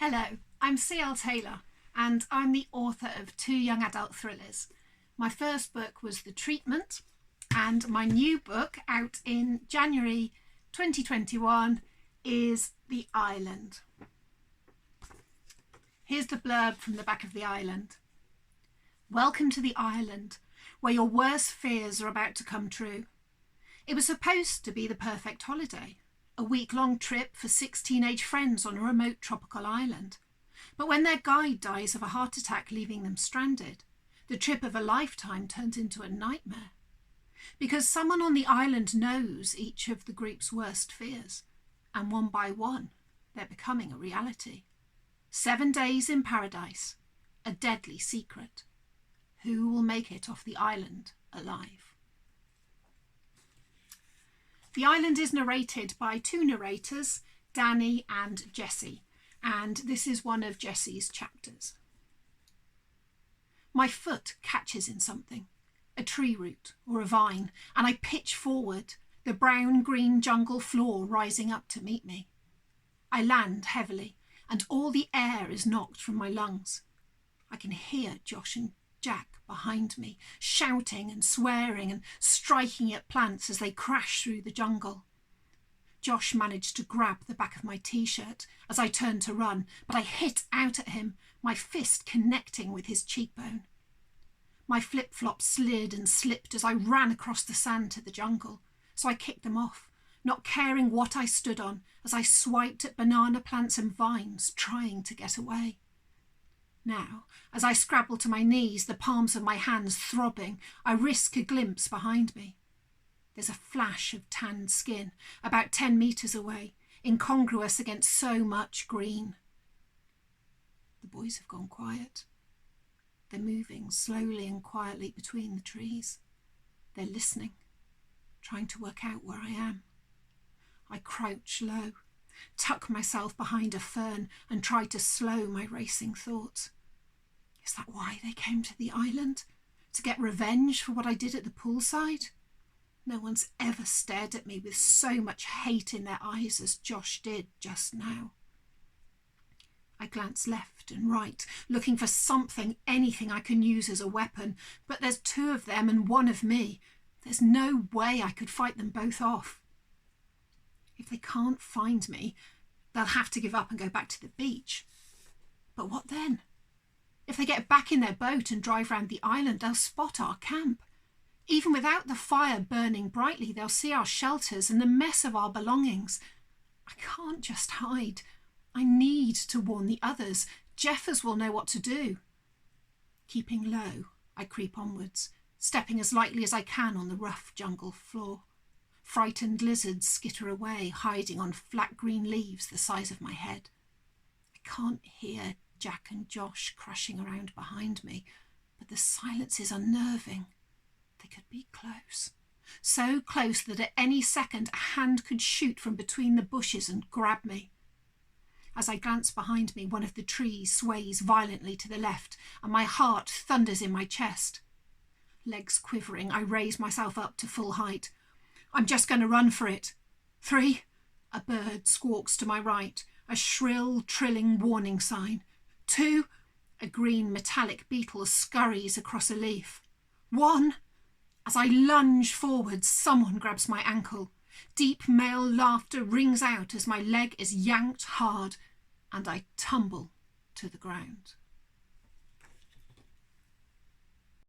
Hello, I'm C.L. Taylor and I'm the author of 2 young adult thrillers. My first book was The Treatment, and my new book out in January 2021 is The Island. Here's the blurb from the back of The Island. Welcome to the island, where your worst fears are about to come true. It was supposed to be the perfect holiday, a week-long trip for 6 teenage friends on a remote tropical island. But when their guide dies of a heart attack, leaving them stranded, the trip of a lifetime turns into a nightmare. Because someone on the island knows each of the group's worst fears, and one by one, they're becoming a reality. 7 days in paradise, a deadly secret. Who will make it off the island alive? The Island is narrated by 2 narrators, Danny and Jessie, and this is one of Jessie's chapters. My foot catches in something, a tree root or a vine, and I pitch forward, the brown-green jungle floor rising up to meet me. I land heavily, and all the air is knocked from my lungs. I can hear Josh and Jack behind me, shouting and swearing and striking at plants as they crash through the jungle. Josh managed to grab the back of my t-shirt as I turned to run, but I hit out at him, my fist connecting with his cheekbone. My flip-flops slid and slipped as I ran across the sand to the jungle, so I kicked them off, not caring what I stood on as I swiped at banana plants and vines, trying to get away. Now, as I scrabble to my knees, the palms of my hands throbbing, I risk a glimpse behind me. There's a flash of tanned skin, about 10 metres away, incongruous against so much green. The boys have gone quiet. They're moving slowly and quietly between the trees. They're listening, trying to work out where I am. I crouch low, tuck myself behind a fern and try to slow my racing thoughts. Is that why they came to the island? To get revenge for what I did at the poolside? No one's ever stared at me with so much hate in their eyes as Josh did just now. I glance left and right, looking for something, anything I can use as a weapon, but there's 2 of them and 1 of me. There's no way I could fight them both off. If they can't find me, they'll have to give up and go back to the beach. But what then? If they get back in their boat and drive round the island, they'll spot our camp. Even without the fire burning brightly, they'll see our shelters and the mess of our belongings. I can't just hide. I need to warn the others. Jeffers will know what to do. Keeping low, I creep onwards, stepping as lightly as I can on the rough jungle floor. Frightened lizards skitter away, hiding on flat green leaves the size of my head. I can't hear Jack and Josh crashing around behind me, but the silence is unnerving. They could be close. So close that at any second a hand could shoot from between the bushes and grab me. As I glance behind me, one of the trees sways violently to the left, and my heart thunders in my chest. Legs quivering, I raise myself up to full height. I'm just going to run for it. 3. A bird squawks to my right, a shrill, trilling warning sign. 2. A green metallic beetle scurries across a leaf. 1. As I lunge forward, someone grabs my ankle. Deep male laughter rings out as my leg is yanked hard, and I tumble to the ground.